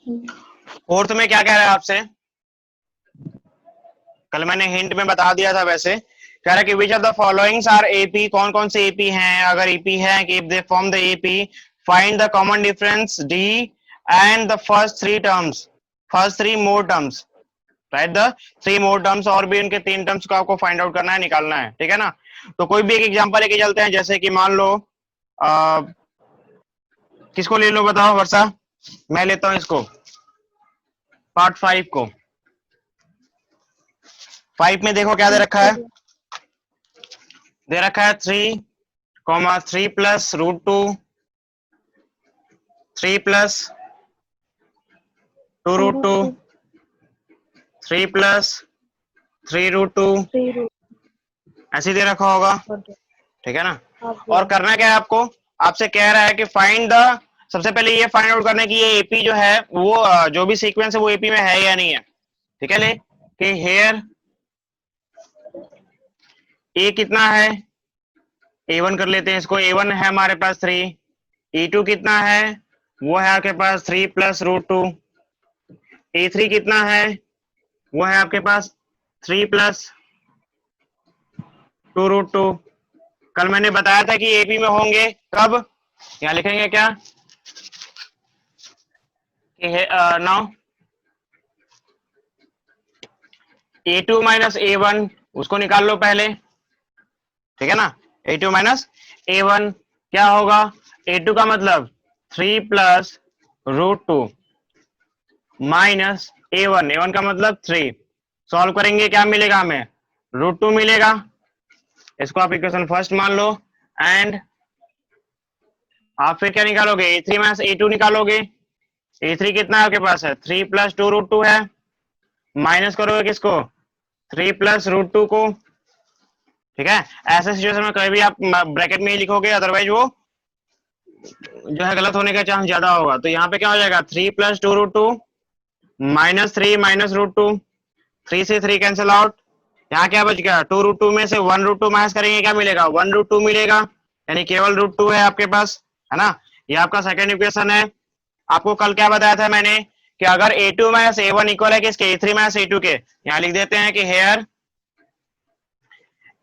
Fourth में क्या कह रहा है आपसे, कल मैंने हिंट में बता दिया था, वैसे कह रहा है कि which of the followings are AP, कौन कौन से एपी हैं, अगर एपी है कि if they form the AP find the common difference d and the first three more terms, write the three more terms, और भी उनके तीन टर्म्स को आपको फाइंड आउट करना है, निकालना है, ठीक है ना। तो कोई भी एक एग्जांपल लेके चलते हैं, जैसे कि मान लो किसको ले लो बताओ वर्षा, मैं लेता हूं इसको, पार्ट 5 को। 5 में देखो क्या दे रखा है, दे रखा है 3 plus root 2, 3 plus 2 root 2, 3 plus 3 root 2, ऐसे दे रखा होगा, ठीक है ना। और करना क्या है आपको, आपसे कह रहा है कि फाइंड द, सबसे पहले ये फाइंड आउट करना है कि ये एपी जो है वो जो भी सीक्वेंस है वो एपी में है या नहीं है, ठीक है। ले कि हेयर ए कितना है, A1 कर लेते हैं इसको, A1 है हमारे पास 3, E2 कितना है, वो है आपके पास 3 प्लस रूट 2, A3 कितना है, वो है आपके पास 3 प्लस 2 रूट 2। कल मैंने बताया था कि एपी में होंगे कब, यहाँ लिखेंगे क्या कि नाउ A2 माइनस A1 उसको निकाल लो पहले, ठीक है ना। A2 माइनस A1 क्या होगा, A2 का मतलब 3 प्लस रूट 2 माइनस A1 का मतलब 3, सॉल्व करेंगे क्या मिलेगा हमें, रूट 2 मिलेगा, इसको आप इक्वेशन फर्स्ट मान लो। एंड आप फिर क्या निकालोगे, A3 माइनस A2 निकालोगे, A3 कितना है आपके पास है 3 प्लस 2 रूट 2 है, माइनस करोगे किसको 3 प्लस रूट 2 को, ठीक है। ऐसे सिचुएशन में कभी भी आप ब्रैकेट में ही लिखोगे, अदरवाइज वो जो है गलत होने का चांस ज्यादा होगा। तो यहाँ पे क्या हो जाएगा 3 plus 2 root 2 minus 3 minus root 2, 3 से 3 कैंसिल आउट, यहाँ क्या बच गया 2 रूट 2 में से 1 रूट 2 माइनस करेंगे क्या मिलेगा 1 रूट 2 मिलेगा, यानी केवल रूट 2 है आपके पास, है ना। ये आपका सेकंड इक्वेशन है। आपको कल क्या बताया था मैंने कि अगर A2 माइनस A1 इक्वल है किसके A3 माइनस A2 के, यहाँ लिख देते हैं कि hair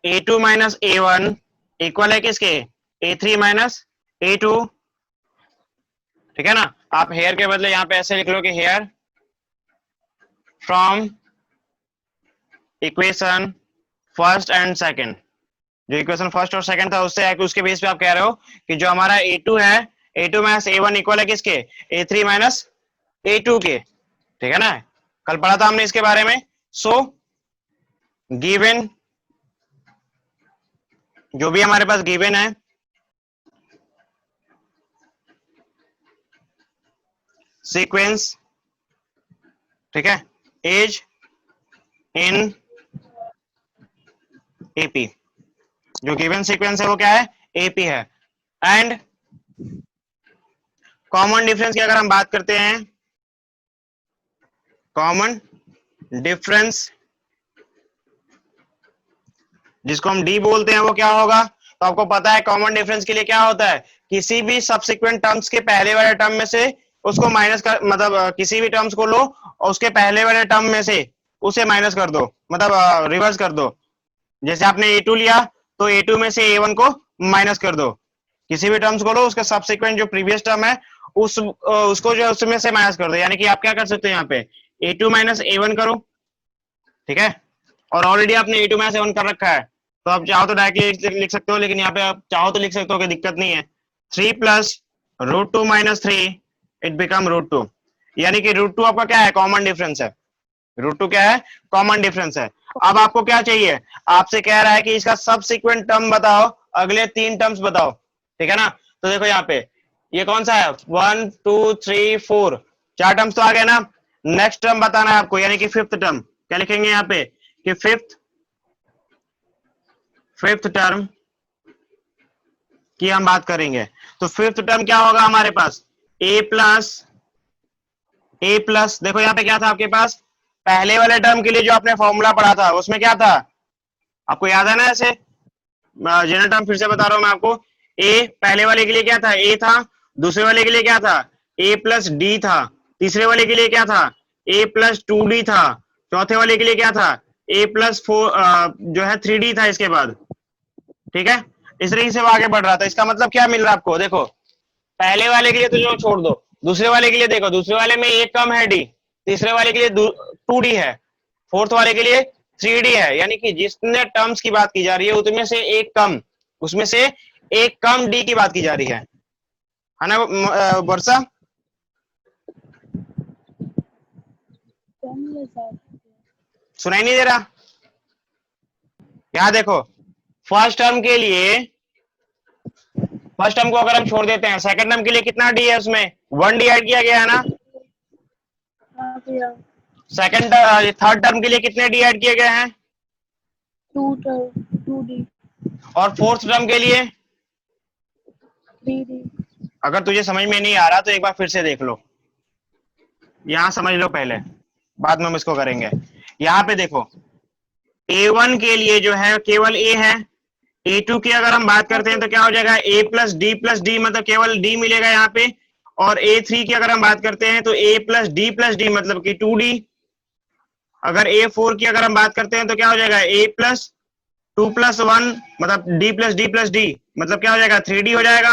A2 minus A1 equal है किसके A3 माइनस A2, ठीक है ना। आप हेयर के बदले यहाँ पे ऐसे लिख लो कि here from equation first and second, जो इक्वेशन फर्स्ट और सेकंड था उससे उसके बेस पे आप कह रहे हो कि जो हमारा A2 है A2 माइनस A1 इक्वल है किसके A3 माइनस A2 के, ठीक है ना। कल पढ़ा था हमने इसके बारे में। सो गिवन, जो भी हमारे पास गिवन है सीक्वेंस, ठीक है, इज इन एपी, जो गिवन सीक्वेंस है वो क्या है एपी है। एंड कॉमन डिफरेंस की अगर हम बात करते हैं, कॉमन डिफरेंस जिसको हम डी बोलते हैं वो क्या होगा, तो आपको पता है कॉमन डिफरेंस के लिए क्या होता है, किसी भी सब्सिक्वेंट टर्म्स के पहले वाले टर्म में से उसको माइनस कर, मतलब किसी भी टर्म्स को लो और उसके पहले वाले टर्म में से उसे माइनस कर दो, मतलब रिवर्स कर दो। जैसे आपने A2 लिया तो A2 में से A1 को माइनस कर दो, किसी भी टर्म्स को लो उसके सब्सिक्वेंट जो प्रीवियस टर्म है उसको जो है उसमें से माइनस कर दो, यानी कि आप क्या कर सकते हो यहाँ पे A2 माइनस A1 करो, ठीक है। और ऑलरेडी आपने A2 माइनस A1 कर रखा है, तो आप चाहो तो डायरेक्टली लिख सकते हो, लेकिन यहाँ पे आप चाहो तो लिख सकते हो, कोई दिक्कत नहीं है। 3 plus root 2 minus 3 it become root 2, यानी कि रूट 2 आपका क्या है कॉमन डिफरेंस है, रूट 2 क्या है कॉमन डिफरेंस है। अब आपको क्या चाहिए, आपसे कह रहा है कि इसका सबसिक्वेंट टर्म बताओ, अगले 3 टर्म्स बताओ, ठीक है ना। तो देखो यहाँ पे ये कौन सा है 1 2 3 4, 4 टर्म्स तो आ गए ना। नेक्स्ट टर्म बताना है आपको, यानी कि फिफ्थ टर्म, क्या लिखेंगे यहाँ पे कि फिफ्थ टर्म की हम बात करेंगे। तो फिफ्थ टर्म क्या होगा हमारे पास ए प्लस, देखो यहाँ पे क्या था आपके पास, पहले वाले टर्म के लिए जो आपने फॉर्मूला पढ़ा था उसमें क्या था, आपको याद है ना। ऐसे जनरल टर्म फिर से बता रहा हूं मैं आपको, ए पहले वाले के लिए क्या था ए था, दूसरे वाले के लिए क्या था ए प्लस डी था, तीसरे वाले के लिए क्या था, a प्लस 2d था, चौथे वाले के लिए क्या था, a प्लस 4 जो है 3d था इसके बाद, ठीक है। इस तरीके से वो आगे बढ़ रहा था। इसका मतलब क्या मिल रहा है आपको, देखो पहले वाले के लिए तो जो छोड़ दो, दूसरे वाले के लिए देखो, दूसरे वाले में एक कम है डी, तीसरे वाले के लिए 2d है, फोर्थ वाले के लिए 3d है, यानी कि जितने टर्म्स की बात की जा रही है उसमें से एक कम, उसमें से एक कम डी की बात की जा रही है ना वर्षा? सुनाई नहीं दे रहा? यहां देखो, फर्स्ट टर्म के लिए, फर्स्ट टर्म को अगर हम छोड़ देते हैं, सेकंड टर्म के लिए कितना डी है, उसमें 1d ऐड किया गया है ना। सेकंड थर्ड टर्म के लिए कितने डी ऐड किए गए हैं, 2d। और फोर्थ टर्म के लिए 3d। अगर तुझे समझ में नहीं आ रहा तो एक बार फिर से देख लो, यहां समझ लो पहले, बाद में हम इसको करेंगे। यहां पे देखो a1 के लिए जो है केवल a है, a2 की अगर हम बात करते हैं तो क्या हो जाएगा, a प्लस डी मतलब केवल d मिलेगा यहाँ पे, और a3 की अगर हम बात करते हैं तो a प्लस डी मतलब कि 2d, अगर a4 की अगर हम बात करते हैं तो क्या हो जाएगा, a प्लस 2+1 मतलब डी मतलब क्या हो जाएगा, 3d हो जाएगा,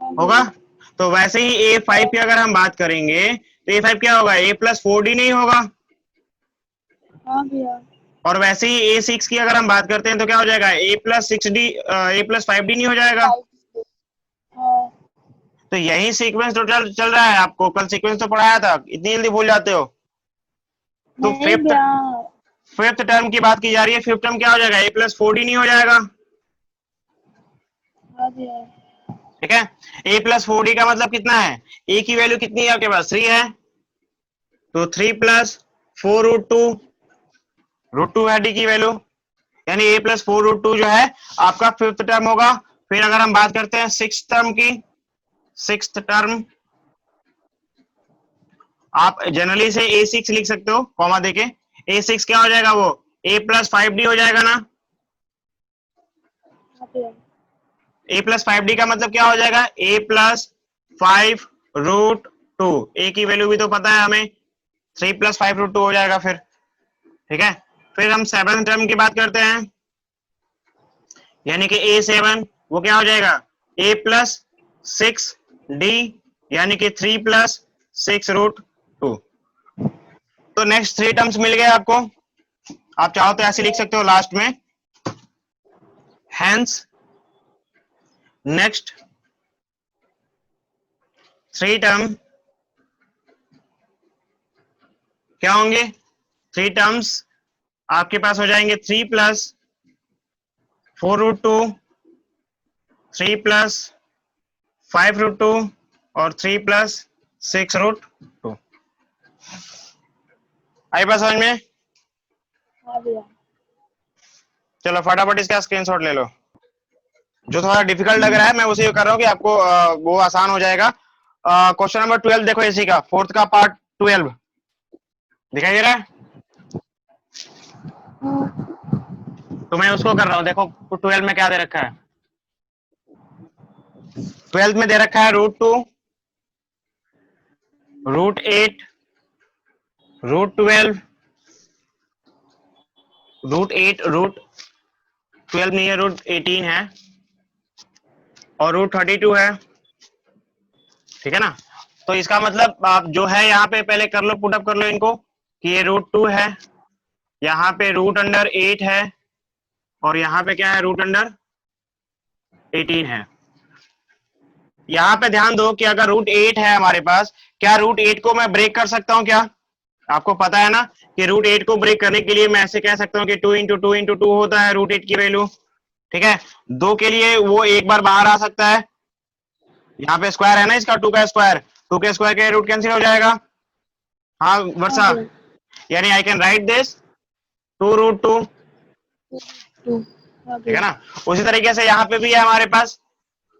होगा। तो वैसे ही a5 की अगर हम बात करेंगे तो a5 क्या होगा, a प्लस 4d नहीं होगा। और वैसे ही a6 की अगर हम बात करते हैं तो क्या हो जाएगा, a प्लस 5d नहीं हो जाएगा। तो यही सीक्वेंस तो चल रहा है, आपको कल सीक्वेंस तो पढ़ाया था, इतनी जल्दी भूल जाते हो। तो फिफ्थ टर्म की बात की जा रही है, फिफ्थ टर्म क्या हो जाएगा, a प्लस 4d नहीं हो जाएगा, ठीक है। a प्लस 4d का मतलब कितना है, a की वैल्यू कितनी है आपके पास, 3 है, तो 3 प्लस 4√2 है डी की वैल्यू, यानी a प्लस 4√2 जो है आपका फिफ्थ टर्म होगा। फिर अगर हम बात करते हैं सिक्स टर्म की, सिक्स्थ टर्म आप जनरली से a6 लिख सकते हो कॉमा देके, a6 क्या हो जाएगा, वो a प्लस 5d हो जाएगा ना। a प्लस 5d का मतलब क्या हो जाएगा, a प्लस 5√2, a की वैल्यू भी तो पता है हमें, 3 प्लस 5√2 हो जाएगा फिर, ठीक है। फिर हम सेवंथ टर्म की बात करते हैं, यानी कि a7 वो क्या हो जाएगा, a प्लस 6d यानी कि 3 प्लस 6√2। तो नेक्स्ट 3 टर्म्स मिल गए आपको, आप चाहो तो ऐसे लिख सकते हो लास्ट में, हैंस नेक्स्ट 3 टर्म क्या होंगे, 3 टर्म्स आपके पास हो जाएंगे 3 प्लस 4√2, 3 प्लस 5√2 और 3 प्लस 6√2। आई बात समझ में? चलो फटाफट इसका स्क्रीनशॉट ले लो, जो थोड़ा डिफिकल्ट लग रहा है मैं उसे कर रहा हूँ कि आपको वो आसान हो जाएगा। क्वेश्चन नंबर 12 देखो, इसी का फोर्थ का पार्ट 12 दिखाई दे रहा है, तो मैं उसको कर रहा हूँ। देखो 12 में क्या दे रखा है, 12 में दे रखा है √2, √8, √12, √8, √12 नहीं है, √18 है, और √32 है, ठीक है ना। तो इसका मतलब आप जो है यहाँ पे पहले कर लो, पुटअप कर लो इनको, कि ये √2 है, यहाँ पे √8 है, और यहाँ पे क्या है, √18 है। यहाँ पे ध्यान दो कि अगर √8 है हमारे पास, क्या √8 को मैं ब्रेक कर सकता हूँ क्या? आपको पता है ना कि √8 को ब्रेक करने के लिए मैं ऐसे कह सकता हूँ कि 2 इंटू 2 इंटू 2 होता है √8 की वैल्यू, ठीक है। 2 के लिए वो एक बार बाहर आ सकता है, यहाँ पे स्क्वायर है ना इसका, 2 का स्क्वायर, 2 के स्क्वायर के रूट कैंसिल हो जाएगा। हाँ वर्षा, यानी आई कैन राइट दिस 2√2, ठीक है ना। उसी तरीके से यहाँ पे भी है हमारे पास,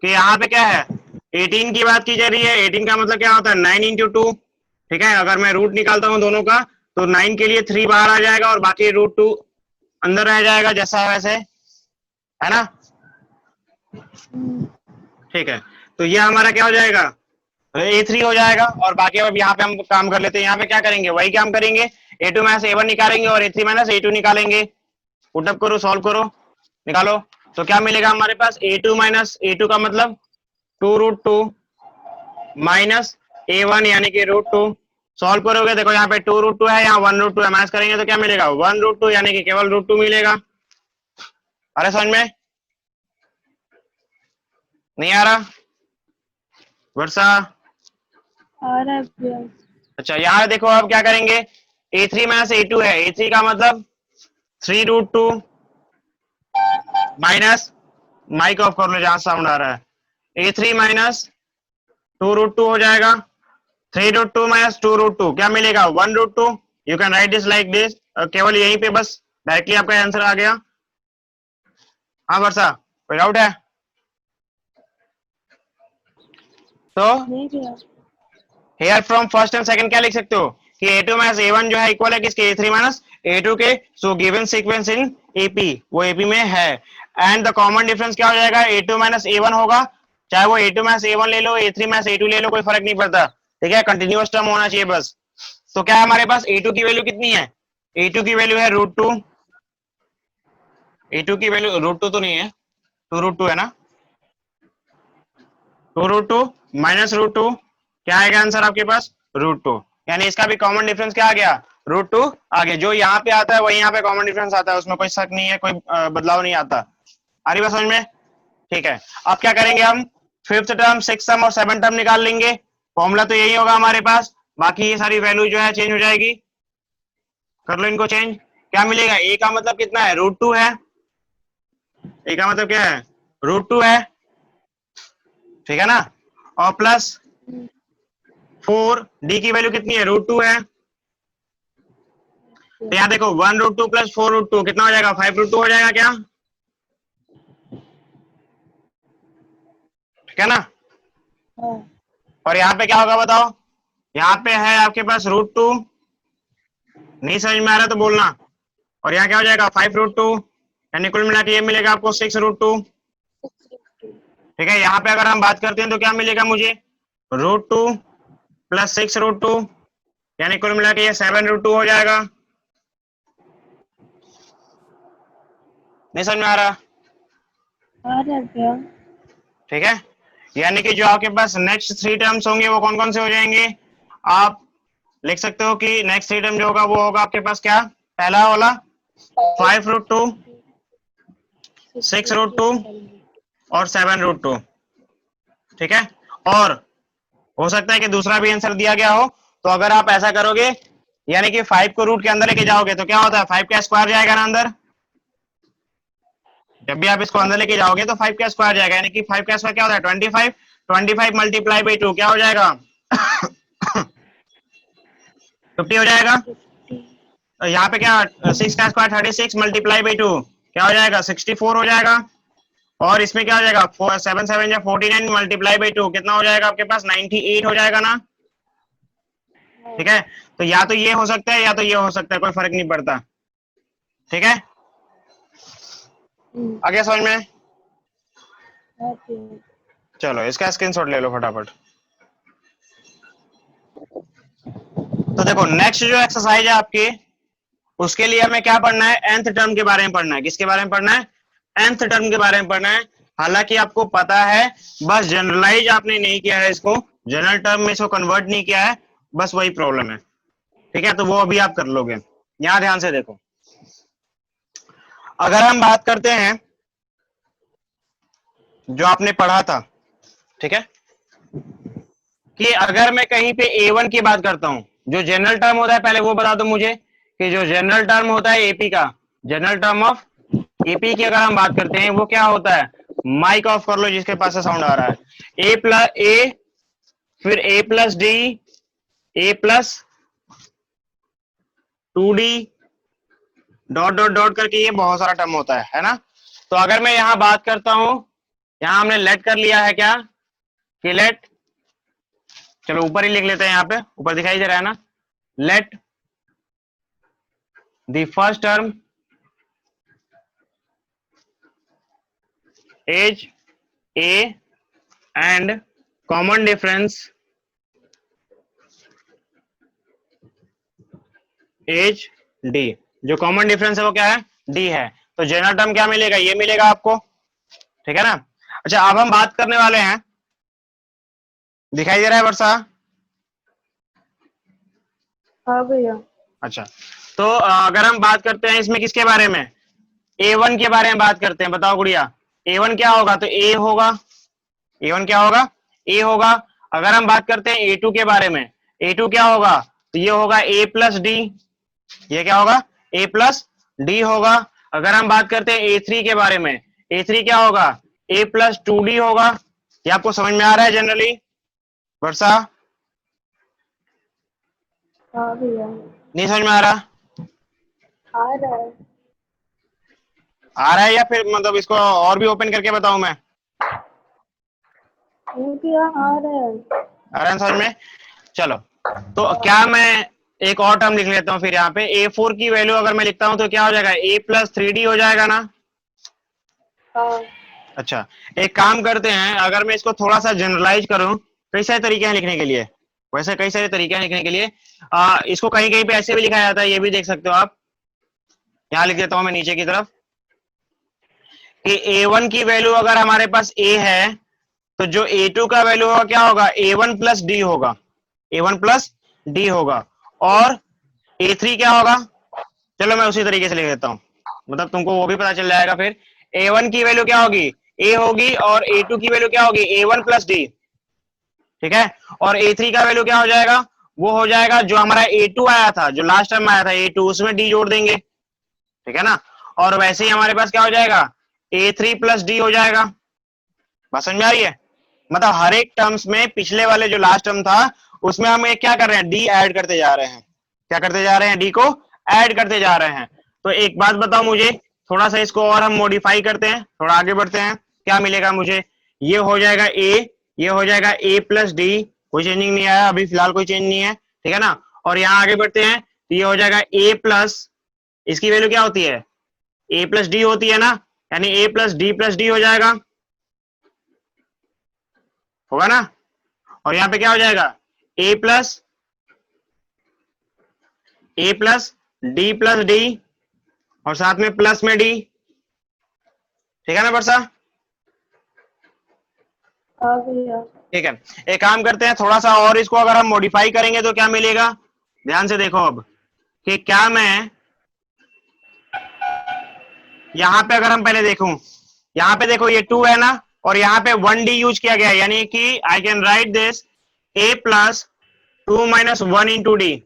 कि यहाँ पे क्या है, 18 की बात की जा रही है, 18 का मतलब क्या होता है, 9 इंटू 2, ठीक है। अगर मैं रूट निकालता हूँ दोनों का तो 9 के लिए 3 बाहर आ जाएगा और बाकी √2 अंदर रह जाएगा, जैसा है वैसे, है ना, ठीक है। तो ये हमारा क्या हो जाएगा, A3 हो जाएगा। और बाकी अब यहाँ पे हम काम कर लेते हैं, यहाँ पे क्या करेंगे, वही काम करेंगे, A2 माइनस A1 निकालेंगे और A3 माइनस A2 निकालेंगे। पुटअप करो, सॉल्व करो, निकालो। तो क्या मिलेगा हमारे पास, A2 माइनस A2 का मतलब 2√2 माइनस A1 यानी कि √2। सॉल्व करोगे, देखो यहाँ पे 2√2 है, यहाँ 1√2 है, माइनस करेंगे तो क्या मिलेगा, 1√2 यानी कि केवल √2 मिलेगा। अरे समझ में नहीं आ रहा वर्षा? आ रहा है भैया। अच्छा यहाँ देखो, अब क्या करेंगे, A3 माइनस A2 है, A3 का मतलब 3√2 माइनस, माइक ऑफ कर लो जहां साउंड आ रहा है, A3 माइनस 2√2 हो जाएगा, 3√2 माइनस 2√2 क्या मिलेगा, 1√2। You can write this like this, केवल यहीं पे बस डायरेक्टली आपका आंसर आ गया। हाँ वर्षा, कोई डाउट है? तो नहीं भैया। Here from first and second क्या लिख सकते हो कि A2 माइनस A1 जो है इक्वल है किसके, A3 माइनस A2 के। So given sequence in AP, वो AP में है। एंड द कॉमन डिफरेंस क्या हो जाएगा, A2 माइनस A1 होगा, चाहे वो A2 माइनस A1 ले लो, A3 माइनस A2 ले लो, कोई फर्क नहीं पड़ता, ठीक है, कंटिन्यूअस टर्म होना चाहिए बस। तो क्या है हमारे पास, A2 की वैल्यू कितनी है, A2 की वैल्यू है √2, A2 की वैल्यू √2 तो नहीं है, 2√2 है ना, 2√2 माइनस √2, क्या आएगा आंसर आपके पास, √2। यानी इसका भी कॉमन डिफरेंस क्या आ गया, √2 आ गया। जो यहाँ पे आता है वही यहाँ पे कॉमन डिफरेंस आता है, उसमें कोई शक नहीं है, कोई बदलाव नहीं आता। आ रही बात समझ में? ठीक है, अब क्या करेंगे हम, फिफ्थ टर्म, सिक्स टर्म और सेवन टर्म निकाल लेंगे। फॉर्मूला तो यही होगा हमारे पास, बाकी ये सारी वैल्यू जो है चेंज हो जाएगी। कर लो इनको चेंज। क्या मिलेगा, ए का मतलब कितना है, √2 है, ए का मतलब क्या है, √2 है, ठीक है ना, और प्लस 4, डी की वैल्यू कितनी है, √2 है। तो यहाँ देखो 1√2 प्लस 4√2 कितना हो जाएगा, 5√2 हो जाएगा क्या, ठीक है ना। हाँ। और यहाँ पे क्या होगा बताओ, यहाँ पे है आपके पास √2, नहीं समझ में आ रहा तो बोलना। और यहाँ क्या हो जाएगा, 5√2, यानी कुल मिला के ये मिलेगा आपको 6√2, ठीक है। यहाँ पे अगर हम बात करते हैं तो क्या मिलेगा मुझे, √2 प्लस 6√2, यानी कुल मिला के ये 7√2 हो जाएगा। नहीं समझ में आ रहा? आ रहा है भैया। ठीक है, यानी कि जो आपके पास नेक्स्ट 3 टर्म्स होंगे वो कौन कौन से हो जाएंगे, आप लिख सकते हो कि नेक्स्ट 3 टर्म जो होगा वो होगा आपके पास क्या, पहला वाला 5√2, 6√2 और 7√2, ठीक है। और हो सकता है कि दूसरा भी आंसर दिया गया हो, तो अगर आप ऐसा करोगे यानी कि 5 को रूट के अंदर लेके जाओगे तो क्या होता है, 5 का स्क्वायर जाएगा ना अंदर, जब भी आप इसको अंदर लेके जाओगे तो 5 का स्क्वायर जाएगा, यानी कि 5 का स्क्वायर क्या होता है, 25, 25 मल्टीप्लाई बाई 2 क्या हो जाएगा 50 हो जाएगा। यहाँ पे क्या, 6 का स्क्वायर 36 मल्टीप्लाई बाई 2 क्या हो जाएगा, 64 हो जाएगा। और इसमें क्या हो जाएगा, 7 7 या 49 मल्टीप्लाई बाई 2 कितना हो जाएगा आपके पास, 98 हो जाएगा ना, ठीक है। तो या तो ये हो सकता है या तो ये हो सकता है, कोई फर्क नहीं पड़ता, ठीक है। आगे समझ में, चलो इसका स्क्रीनशॉट ले लो फटाफट। तो देखो नेक्स्ट जो एक्सरसाइज है आपकी, उसके लिए हमें क्या पढ़ना है, nth टर्म के बारे में पढ़ना है। किसके बारे में पढ़ना है, nth टर्म के बारे में पढ़ना है। हालांकि आपको पता है, बस जनरलाइज आपने नहीं किया है इसको, जनरल टर्म में इसको कन्वर्ट नहीं किया है, बस वही प्रॉब्लम है, ठीक है। तो वो अभी आप कर लोगे। यहां ध्यान से देखो, अगर हम बात करते हैं जो आपने पढ़ा था, ठीक है, कि अगर मैं कहीं पे A1 की बात करता हूं, जो जनरल टर्म होता है, पहले वो बता दो मुझे कि जो जनरल टर्म होता है एपी का, जनरल टर्म ऑफ एपी की अगर हम बात करते हैं वो क्या होता है, माइक ऑफ कर लो जिसके पास से साउंड आ रहा है, ए प्लस ए, फिर A plus D, A plus 2D, dot dot dot करके ये बहुत सारा टर्म होता है ना। तो अगर मैं यहां बात करता हूं, यहां हमने लेट कर लिया है क्या, कि लेट, चलो ऊपर ही लिख लेते हैं, यहां पे ऊपर दिखाई दे रहा है ना, let the first term is A and common difference H D, जो कॉमन डिफरेंस है वो क्या है, डी है। तो जनरल टर्म क्या मिलेगा, ये मिलेगा आपको, ठीक है ना। अच्छा अब हम बात करने वाले हैं, दिखाई दे रहा है वर्षा? हाँ भैया। अच्छा, तो अगर हम बात करते हैं इसमें किसके बारे में, A1 के बारे में बात करते हैं, बताओ गुड़िया A1 क्या होगा, तो A होगा, A1 क्या होगा, A होगा। अगर हम बात करते हैं A2 के बारे में, A2 क्या होगा, तो ये होगा A प्लस डी, ये क्या होगा, A प्लस डी होगा। अगर हम बात करते हैं A3 के बारे में, A3 क्या होगा, A प्लस टू डी होगा। ये आपको समझ में आ रहा है जनरली वर्षा? हाँ भैया। नहीं समझ में आ रहा? आ रहा है। आ रहा है या फिर मतलब इसको और भी ओपन करके बताऊं मैं? नहीं भैया, आ रहा है। आ रहा है समझ में? चलो, तो क्या मैं एक और टर्म लिख लेता हूँ फिर यहाँ पे, A4 की वैल्यू अगर मैं लिखता हूँ तो क्या हो जाएगा, A प्लस थ्री डी हो जाएगा ना। हाँ। अच्छा, एक काम करते हैं, अगर मैं इसको थोड़ा सा जनरलाइज करूं, कई सारे तरीके हैं लिखने के लिए, वैसे कई सारे तरीके हैं लिखने के लिए। इसको कहीं कहीं पे ऐसे भी लिखा जाता है, ये भी देख सकते हो आप। यहाँ लिख देता हूं मैं नीचे की तरफ कि A1 की वैल्यू अगर हमारे पास A है, तो जो A2 का वैल्यू होगा क्या होगा, A1 प्लस डी होगा, A1 प्लस डी होगा। और A3 क्या होगा, चलो मैं उसी तरीके से लिख देता हूँ, मतलब तुमको वो भी पता चल जाएगा फिर। A1 की वैल्यू क्या होगी, A होगी, और A2 की वैल्यू क्या होगी, A1 प्लस डी, ठीक है। और A3 का वैल्यू क्या हो जाएगा, वो हो जाएगा जो हमारा A2 आया था, जो लास्ट टाइम आया था A2, उसमें डी जोड़ देंगे, ठीक है ना। और वैसे ही हमारे पास क्या हो जाएगा, A3 प्लस डी हो जाएगा। बात समझ में आ रही है? मतलब हर एक टर्म्स में पिछले वाले जो लास्ट टर्म था उसमें हम एक क्या कर रहे हैं, डी ऐड करते जा रहे हैं, क्या करते जा रहे हैं, डी को ऐड करते जा रहे हैं। तो एक बात बताओ मुझे, थोड़ा सा इसको और हम मॉडिफाई करते हैं, थोड़ा आगे बढ़ते हैं, क्या मिलेगा मुझे, ये हो जाएगा ए, ये हो जाएगा ए प्लस डी, कोई चेंजिंग नहीं आया अभी फिलहाल, कोई चेंज नहीं है, ठीक है ना। और यहाँ आगे बढ़ते हैं तो ये हो जाएगा ए प्लस, इसकी वैल्यू क्या होती है, ए प्लस डी होती है ना, यानी ए प्लस डी हो जाएगा, होगा ना। और यहाँ पे क्या हो जाएगा, ए प्लस डी और साथ में प्लस में डी, ठीक है ना वर्षा? हाँ भैया। ठीक है, एक काम करते हैं, थोड़ा सा और इसको अगर हम मॉडिफाई करेंगे तो क्या मिलेगा, ध्यान से देखो अब, कि क्या मैं यहाँ पे अगर हम पहले देखूं, यहाँ पे देखो ये 2 है ना, और यहाँ पे 1d यूज किया गया है, यानी कि I can write this a plus 2 minus 1 into D,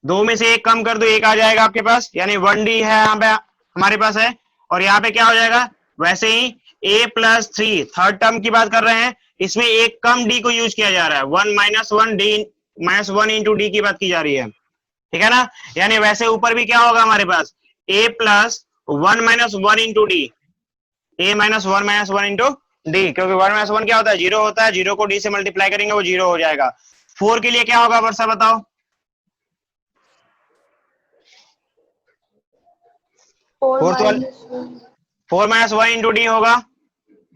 दो में से एक कम कर दो, एक आ जाएगा आपके पास, यानी 1d है यहाँ पे हमारे पास है। और यहाँ पे क्या हो जाएगा, वैसे ही a plus three, third term की बात कर रहे हैं, इसमें एक कम d को यूज किया जा रहा है, 1 minus 1 D minus 1 into D की बात की जा रही है, ठीक है ना। यानी वैसे ऊपर भी क्या होगा हमारे पास, a plus 1 minus 1 into D, a minus one into D, क्योंकि 1 माइनस 1 क्या होता है, जीरो होता है, जीरो को डी से मल्टीप्लाई करेंगे वो जीरो हो जाएगा। 4 के लिए क्या होगा वर्षा बताओ, 4 फोर्थ वाले माइनस 1। 4 माइनस 1 इंटू डी होगा,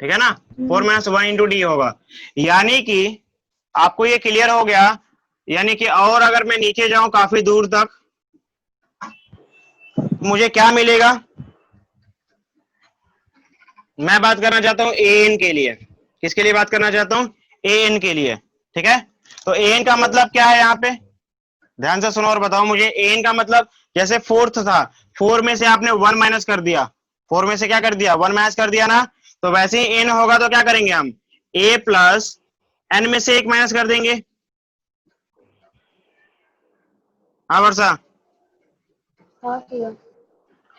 ठीक है ना, 4 माइनस 1 इंटू डी होगा। यानी कि आपको ये क्लियर हो गया, यानी कि और अगर मैं नीचे जाऊं काफी दूर तक, मुझे क्या मिलेगा, मैं बात करना चाहता हूं ए एन के लिए, किसके लिए बात करना चाहता हूं, ए एन के लिए, ठीक है। तो ए एन का मतलब क्या है, यहाँ पे ध्यान से सुनो और बताओ मुझे, ए एन का मतलब जैसे फोर्थ था, 4 में से आपने 1 माइनस कर दिया, 4 में से क्या कर दिया, 1 माइनस कर दिया ना, तो वैसे ही एन होगा तो क्या करेंगे हम, ए प्लस एन में से एक माइनस कर देंगे। हाँ वर्षा, हाँ भैया।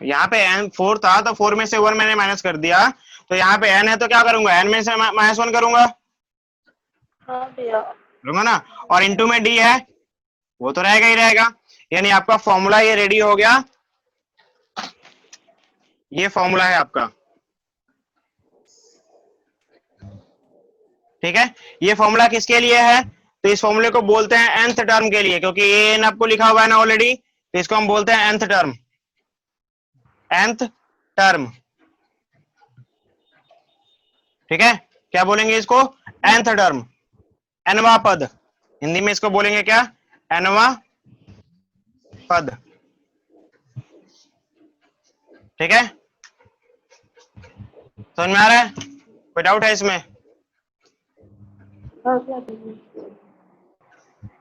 यहाँ पे एन 4 था तो 4 में से 1 मैंने माइनस कर दिया, तो यहाँ पे एन है तो क्या करूंगा, एन में से माइनस 1 करूंगा, हाँ भैया। करूंगा ना। और इंटू में डी है, वो तो रहेगा ही रहेगा, यानी आपका फॉर्मूला ये रेडी हो गया, ये फॉर्मूला है आपका, ठीक है। ये फॉर्मूला किसके लिए है, तो इस फॉर्मूले को बोलते हैं nth टर्म के लिए, क्योंकि ये एन आपको लिखा हुआ है ना ऑलरेडी, तो इसको हम बोलते हैं nth टर्म, nth टर्म, ठीक है। क्या बोलेंगे इसको, nth टर्म, nवां पद, हिंदी में इसको बोलेंगे क्या, nवां पद, ठीक है, समझ में आ रहा है? कोई डाउट है इसमें? हाँ भैया दीदी।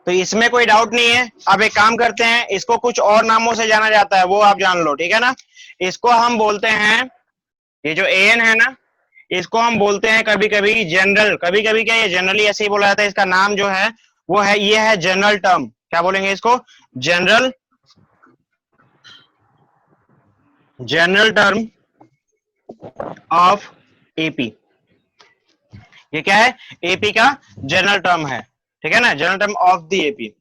तो इसमें कोई डाउट नहीं है। अब एक काम करते हैं, इसको कुछ और नामों से जाना जाता है, वो आप जान लो, ठीक है ना। इसको हम बोलते हैं, ये जो एन है ना, इसको हम बोलते हैं कभी कभी जनरल, कभी कभी क्या, ये जनरली ऐसे ही बोला जाता है। इसका नाम जो है वो है, ये है जनरल टर्म। क्या बोलेंगे इसको? General, general term of AP. ये क्या है? एपी का जनरल टर्म है, ठीक है ना, general term of the AP.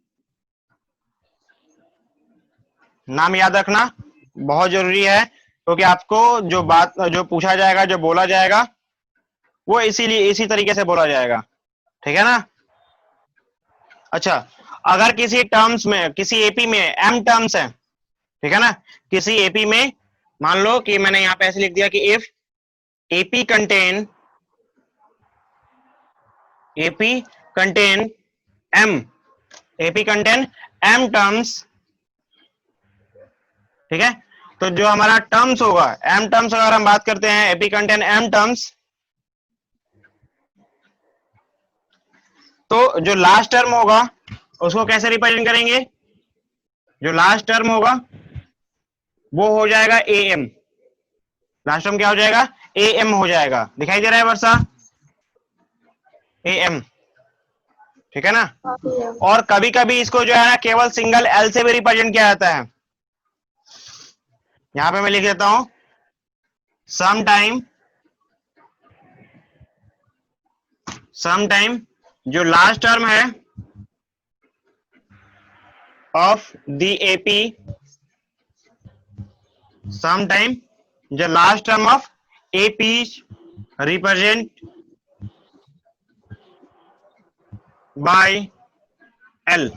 नाम याद रखना बहुत जरूरी है, क्योंकि आपको जो बात, जो पूछा जाएगा, जो बोला जाएगा, वो इसीलिए इसी तरीके से बोला जाएगा, ठीक है ना। अच्छा, अगर किसी टर्म्स में, किसी एपी में एम टर्म्स है, ठीक है ना, किसी एपी में, मान लो कि मैंने यहां पे ऐसे लिख दिया कि if AP contain, AP contain m, AP contain m terms, ठीक है। तो जो हमारा टर्म्स होगा, एम टर्म्स, अगर हम बात करते हैं एपी कंटेन एम टर्म्स, तो जो लास्ट टर्म होगा उसको कैसे रिप्रेजेंट करेंगे? जो लास्ट टर्म होगा वो हो जाएगा ए एम। लास्ट टर्म क्या हो जाएगा? ए एम हो जाएगा। दिखाई दे रहा है वर्षा? ए एम, ठीक है ना। हाँ भैया। और कभी कभी इसको जो है ना केवल सिंगल एल से भी रिप्रेजेंट किया जाता है। यहां पे मैं लिख देता हूं, समटाइम जो लास्ट टर्म है ऑफ द एपी, समटाइम जो last term of AP represent by L,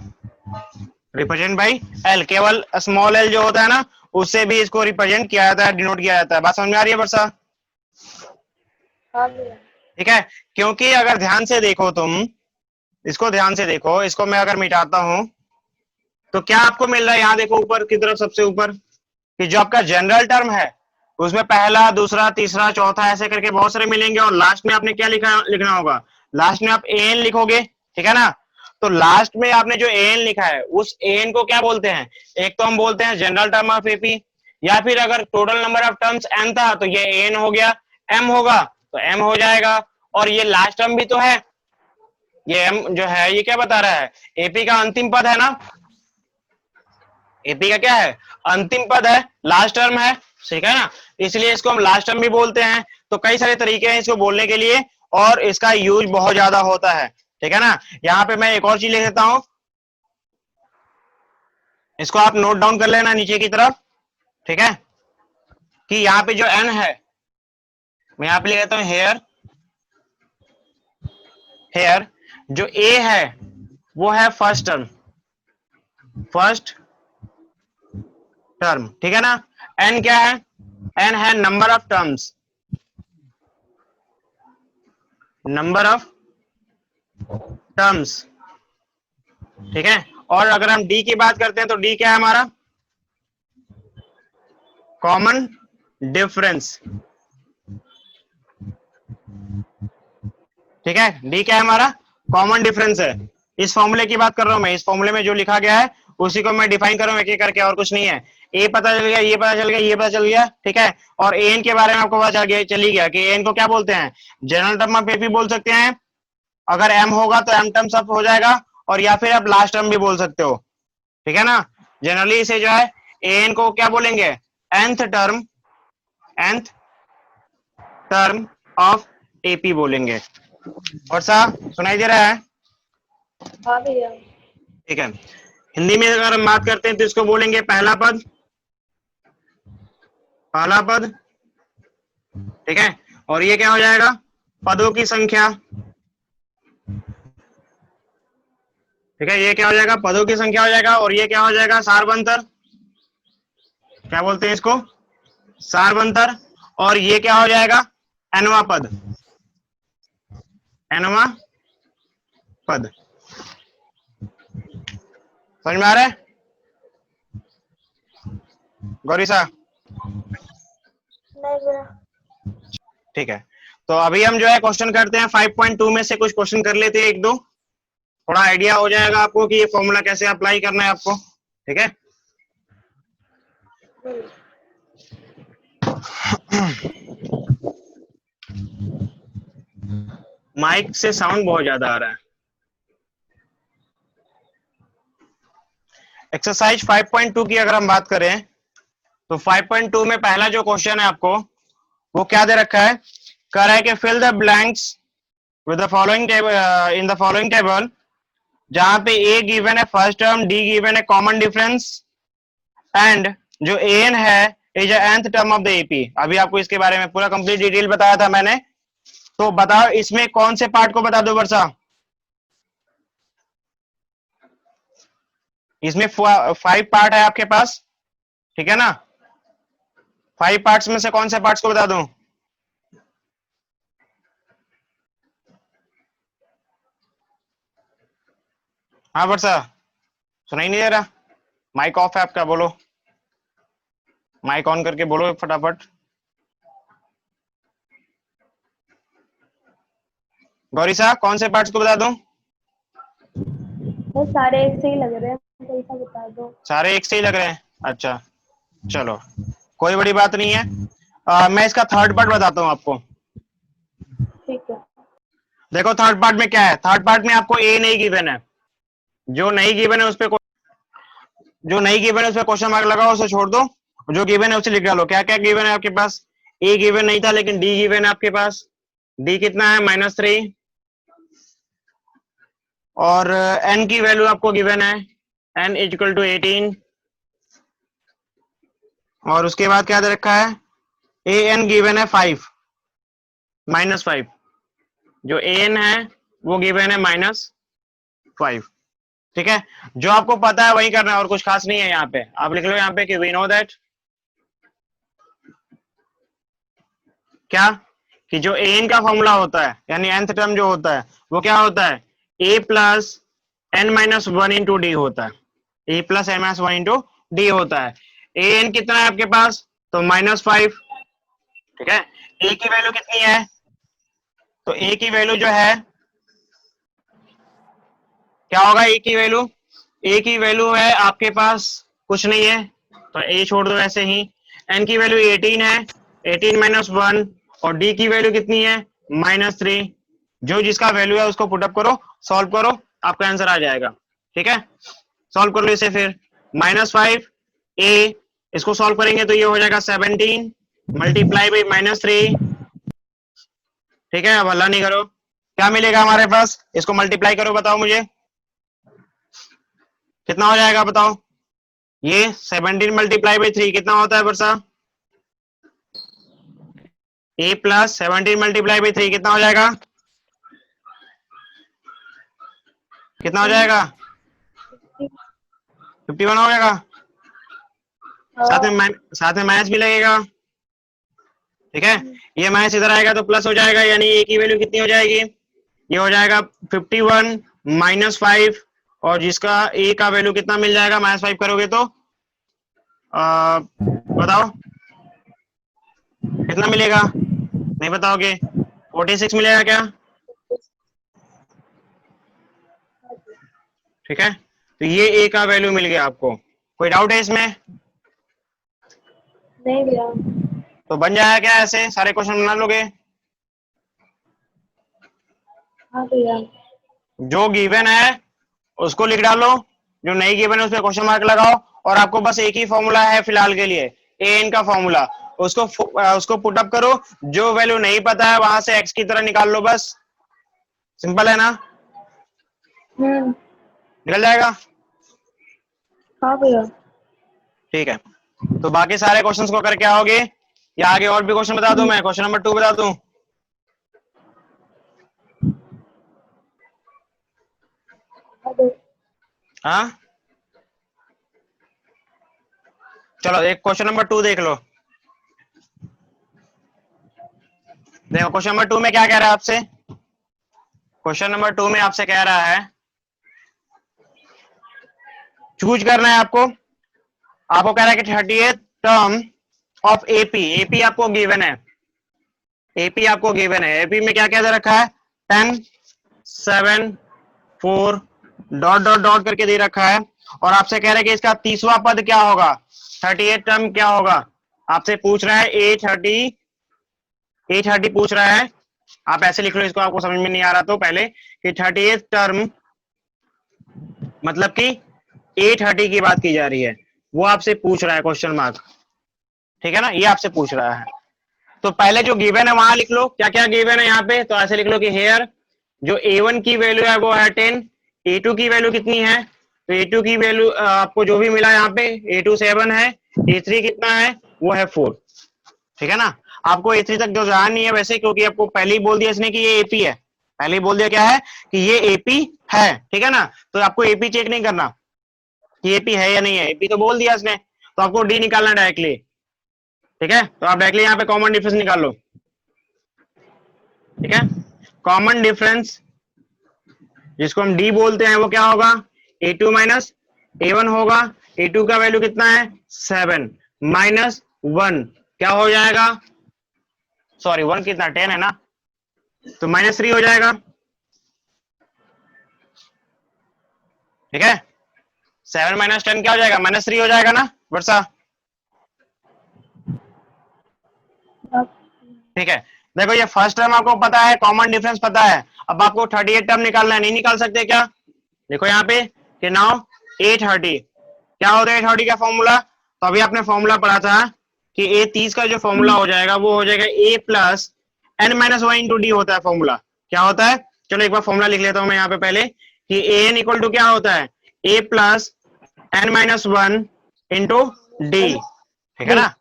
represent by L, केवल स्मॉल एल जो होता है ना, उससे भी इसको रिप्रेजेंट किया जाता है, डिनोट किया जाता है। बात समझ में आ रही है वर्षा? हाँ भैया। ठीक है, क्योंकि अगर ध्यान से देखो तुम, इसको ध्यान से देखो, इसको मैं अगर मिटाता हूं तो क्या आपको मिल रहा है? यहां देखो ऊपर की तरफ, सबसे ऊपर, कि जो आपका जनरल टर्म है उसमें पहला, दूसरा, तीसरा, चौथा, ऐसे करके बहुत सारे मिलेंगे, और लास्ट में आपने क्या लिखना होगा? लास्ट में आप एन लिखोगे, ठीक है ना। तो लास्ट में आपने जो एन लिखा है, उस एन को क्या बोलते हैं? एक तो हम बोलते हैं जनरल टर्म ऑफ एपी, या फिर अगर total number of terms n था तो ये एन हो गया, एम होगा तो एम हो जाएगा। और ये लास्ट टर्म भी तो है, ये एम जो है ये क्या बता रहा है? एपी का अंतिम पद है ना, एपी का क्या है? अंतिम पद है, लास्ट टर्म है, ठीक है ना, इसलिए इसको हम लास्ट टर्म भी बोलते हैं। तो कई सारे तरीके हैं इसको बोलने के लिए, और इसका यूज बहुत ज्यादा होता है, ठीक है ना। यहाँ पे मैं एक और चीज लिख देता हूं, इसको आप नोट डाउन कर लेना नीचे की तरफ, ठीक है, कि यहाँ पे जो एन है, मैं यहाँ पे लिख देता हूं हेयर, हेयर जो ए है वो है फर्स्ट टर्म, फर्स्ट टर्म, ठीक है ना। एन क्या है? एन है number of terms, number of terms, ठीक है। और अगर हम डी की बात करते हैं तो डी क्या है हमारा? कॉमन डिफरेंस, ठीक है। डी क्या है हमारा? कॉमन डिफरेंस है। इस फॉर्मूले की बात कर रहा हूं मैं, इस फॉर्मूले में जो लिखा गया है उसी को मैं डिफाइन कर रहा हूं एक एक करके, और कुछ नहीं है। ए पता चल गया, ये पता चल गया, ये पता चल गया, ठीक है। और एन के बारे में आपको पता चल गया, चली गया कि एन को क्या बोलते हैं? जनरल टर्म ऑफ एपी बोल सकते हैं, अगर एम होगा तो एम टर्म सब हो जाएगा, और या फिर आप लास्ट टर्म भी बोल सकते हो, ठीक है ना। जनरली इसे जो है एन को क्या बोलेंगे? nth term, nth term of AP बोलेंगे। और सा सुनाई दे रहा है? हाँ भैया। ठीक है। हिंदी में अगर हम बात करते हैं तो इसको बोलेंगे पहला पद, पहला पद, ठीक है। और ये क्या हो जाएगा? पदों की संख्या, ठीक है, ये क्या हो जाएगा? पदों की संख्या हो जाएगा। और ये क्या हो जाएगा? सारवंतर, क्या बोलते हैं इसको? सारवंतर। और ये क्या हो जाएगा? एनवा पद, एनवा पद। समझ में आ रहा है गौरी सा? नहीं भैया। ठीक है, तो अभी हम जो है क्वेश्चन करते हैं 5.2 में से कुछ क्वेश्चन कर लेते हैं, एक दो, थोड़ा आइडिया हो जाएगा आपको कि ये फॉर्मूला कैसे अप्लाई करना है आपको। ठीक है, माइक से साउंड बहुत ज्यादा आ रहा है। एक्सरसाइज 5.2 की अगर हम बात करें तो 5.2 में पहला जो क्वेश्चन है आपको वो क्या दे रखा है, कह रहा है कि fill the blanks with the following table, in the following table, जहां पे ए गिवन है फर्स्ट टर्म, डी गिवन है कॉमन डिफरेंस, एंड जो एन है is nth term of the AP. अभी आपको इसके बारे में पूरा कंप्लीट डिटेल बताया था मैंने, तो बताओ इसमें कौन से पार्ट को बता दो वर्षा। इसमें 5 पार्ट है आपके पास, ठीक है ना, 5 पार्ट्स में से कौन से पार्ट्स को बता दूं। हाँ वर्षा, सुनाई नहीं दे रहा, माइक ऑफ है आपका, बोलो, माइक ऑन करके बोलो फटाफट। गौरी साहब कौन से पार्ट्स को बता दूं। वो सारे एक से ही लग रहे हैं, कोई सा बता दो। सारे एक से ही लग रहे हैं, अच्छा चलो कोई बड़ी बात नहीं है। मैं इसका थर्ड पार्ट बताता हूं आपको। ठीक है। देखो थर्ड पार्ट में क्या है, थर्ड पार्ट में आपको ए नहीं गिवन है, जो नहीं गिवन है उस पे जो नहीं गिवन है उस पे क्वेश्चन मार्क लगाओ, उसे छोड़ दो, जो गिवन है उसे लिख डालो। क्या क्या गिवन है आपके पास, ए गिवन नहीं था लेकिन डी गिवन है आपके पास, डी कितना है -3, और एन की वैल्यू आपको गिवन है एन इक्वल टू 18, और उसके बाद क्या दे रखा है, ए एन गिवन है 5, -5, जो ए एन है वो गिवन है -5। ठीक है, जो आपको पता है वही करना है और कुछ खास नहीं है। यहाँ पे आप लिख लो यहाँ पे कि वी नो दैट, क्या, कि जो ए एन का फॉर्मूला होता है यानी nth टर्म जो होता है वो क्या होता है, a plus N minus one into D होता है, A plus N minus one into D होता है। ए एन कितना है आपके पास, तो -5। ठीक है, ए की वैल्यू कितनी है, तो ए की वैल्यू जो है क्या होगा, ए की वैल्यू, ए की वैल्यू है आपके पास कुछ नहीं है तो ए छोड़ दो ऐसे ही। एन की वैल्यू 18 है, 18 माइनस 1, और डी की वैल्यू कितनी है -3। जो जिसका वैल्यू है उसको पुटअप करो, सॉल्व करो, आपका आंसर आ जाएगा। ठीक है, सॉल्व कर लो इसे फिर, -5 ए, इसको सॉल्व करेंगे तो ये हो जाएगा 17 मल्टीप्लाई बाई -3। ठीक है, अब हल्ला नहीं करो, क्या मिलेगा हमारे पास, इसको मल्टीप्लाई करो, बताओ मुझे कितना हो जाएगा, बताओ। ये 17 मल्टीप्लाई बाई 3 कितना होता है वर्षा, ए प्लस 17 मल्टीप्लाई बाई 3 कितना हो जाएगा, कितना हो जाएगा, 51 हो जाएगा, साथ में माइनस भी लगेगा। ठीक है, ये माइनस इधर आएगा तो प्लस हो जाएगा, यानी ए की वैल्यू कितनी हो जाएगी, ये हो जाएगा 51 -5, और जिसका ए का वैल्यू कितना मिल जाएगा, -5 करोगे तो बताओ कितना मिलेगा, नहीं बताओगे, 46 मिलेगा क्या। ठीक है, तो ये ए का वैल्यू मिल गया आपको, कोई डाउट है इसमें, नहीं भैया। तो बन जाएगा क्या, ऐसे सारे क्वेश्चन बना लोगे। हाँ भैया। जो गिवन है उसको लिख डालो, जो नहीं गिवन है उस पर क्वेश्चन मार्क लगाओ, और आपको बस एक ही फॉर्मूला है फिलहाल के लिए, ए एन का फॉर्मूला, उसको पुटअप करो, जो वैल्यू नहीं पता है वहां से एक्स की तरह निकाल लो, बस सिंपल है ना, निकल जाएगा। हाँ भैया। ठीक है, तो बाकी सारे क्वेश्चंस को करके आओगे या आगे और भी क्वेश्चन बता दूं, मैं क्वेश्चन नंबर 2 बता दूं। हाँ चलो एक क्वेश्चन नंबर 2 देख लो। देखो क्वेश्चन नंबर 2 में क्या कह रहा है आपसे, क्वेश्चन नंबर 2 में आपसे कह रहा है चूज करना है आपको कह रहा है कि 30th term of AP. AP आपको गिवन है, एपी आपको गिवन है। एपी में क्या क्या दे रखा है, 10 7 4 डॉट डॉट डॉट करके दे रखा है। और आपसे कह रहे हैं कि इसका 30वां पद क्या होगा, 38 टर्म क्या होगा। आपसे पूछ रहा है A30 पूछ रहा है। आप ऐसे लिख लो इसको, आपको समझ में नहीं आ रहा तो पहले कि 38 टर्म मतलब कि A30 की बात की जा रही है, वो आपसे पूछ रहा है क्वेश्चन मार्क, ठीक है ना, ये आपसे पूछ रहा है। तो पहले जो गिवन है वहां लिख लो क्या क्या गिवन है यहाँ पे। तो ऐसे लिख लो कि हेयर जो A1 की वैल्यू है वो है 10, A2 की वैल्यू कितनी है, तो A2 की वैल्यू आपको जो भी मिला यहाँ पे A2 7 है, A3 कितना है वो है 4, ठीक है ना। आपको A3 तक जो ध्यान नहीं है वैसे, क्योंकि आपको पहले ही बोल दिया इसने कि ये AP है, पहले ही बोल दिया क्या है कि ये AP है, ठीक है ना। तो आपको AP चेक नहीं करना कि AP है या नहीं है, AP तो बोल दिया इसने, तो आपको D निकालना डायरेक्टली, ठीक है। तो आप डायरेक्टली यहाँ पे कॉमन डिफरेंस निकाल लो, ठीक है। कॉमन डिफरेंस जिसको हम डी बोलते हैं वो क्या होगा, A2 माइनस A1 होगा। A2 का वैल्यू कितना है 7 माइनस 1 क्या हो जाएगा, सॉरी 1 कितना 10 है ना, तो -3 हो जाएगा, ठीक है। 7 माइनस 10 क्या हो जाएगा, -3 हो जाएगा ना वर्षा, ठीक है। देखो ये फर्स्ट टर्म आपको पता है, कॉमन डिफरेंस पता है, अब आपको 38 टर्म निकालना है, नहीं निकाल सकते क्या। देखो यहाँ पे कि नाउ A30 क्या होता है, A30 का फॉर्मूला, तो अभी आपने फॉर्मूला पढ़ा था कि A30 का जो फॉर्मूला हो जाएगा वो हो जाएगा A plus n minus 1 into D होता है फॉर्मूला, क्या होता है। चलो एक बार फॉर्मूला लिख लेता हूं मैं यहाँ पे पहले कि an इक्वल टू क्या होता है A plus n minus 1 into D, ठीक है ना।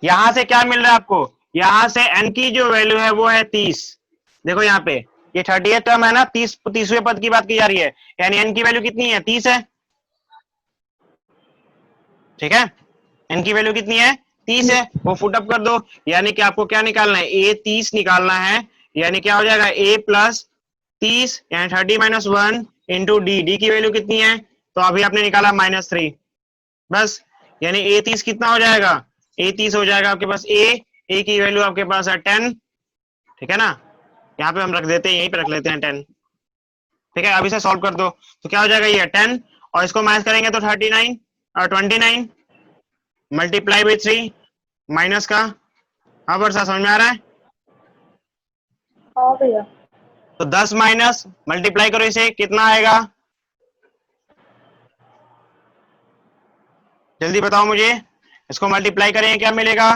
यहां से क्या मिल रहा है आपको, यहां से n की जो वैल्यू है वो है 30। देखो यहाँ पे ये 38 टर्म है ना, 30वें पद की बात की जा रही है, यानी n की वैल्यू कितनी है 30 है, ठीक है। n की वैल्यू कितनी है 30 है, वो फुट अप कर दो, यानी कि आपको क्या निकालना है A30 निकालना है, यानी क्या हो जाएगा A प्लस 30 यानी 30 माइनस 1 इंटू डी, डी की वैल्यू कितनी है, तो अभी आपने निकाला -3, बस। यानी A30 कितना हो जाएगा, A30 हो जाएगा आपके पास A की वैल्यू आपके पास है 10, ठीक है ना। यहाँ पे हम रख देते हैं, यहीं पे रख लेते हैं 10, ठीक है। अब इसे सॉल्व कर दो तो क्या हो जाएगा ये 10 और इसको माइनस करेंगे तो 39 और 29 मल्टीप्लाई बाई 3 माइनस का, हाँ वर्षा समझ में आ रहा है। हाँ भैया। तो 10 माइनस मल्टीप्लाई करो इसे कितना आएगा, जल्दी बताओ मुझे, इसको मल्टीप्लाई करें क्या मिलेगा,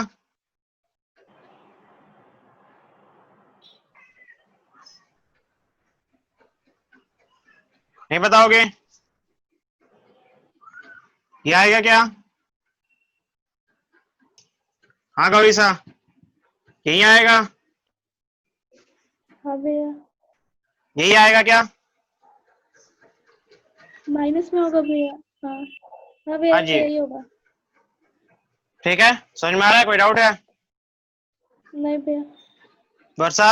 नहीं बताओगे, ये आएगा क्या, हाँ गौरी सा यही आएगा, हाँ भैया। यही आएगा क्या, माइनस में होगा भैया। हाँ हाँ भैया हाँ जी, यही होगा। ठीक है। समझ में आ रहा है, कोई डाउट है नहीं भैया। वर्षा।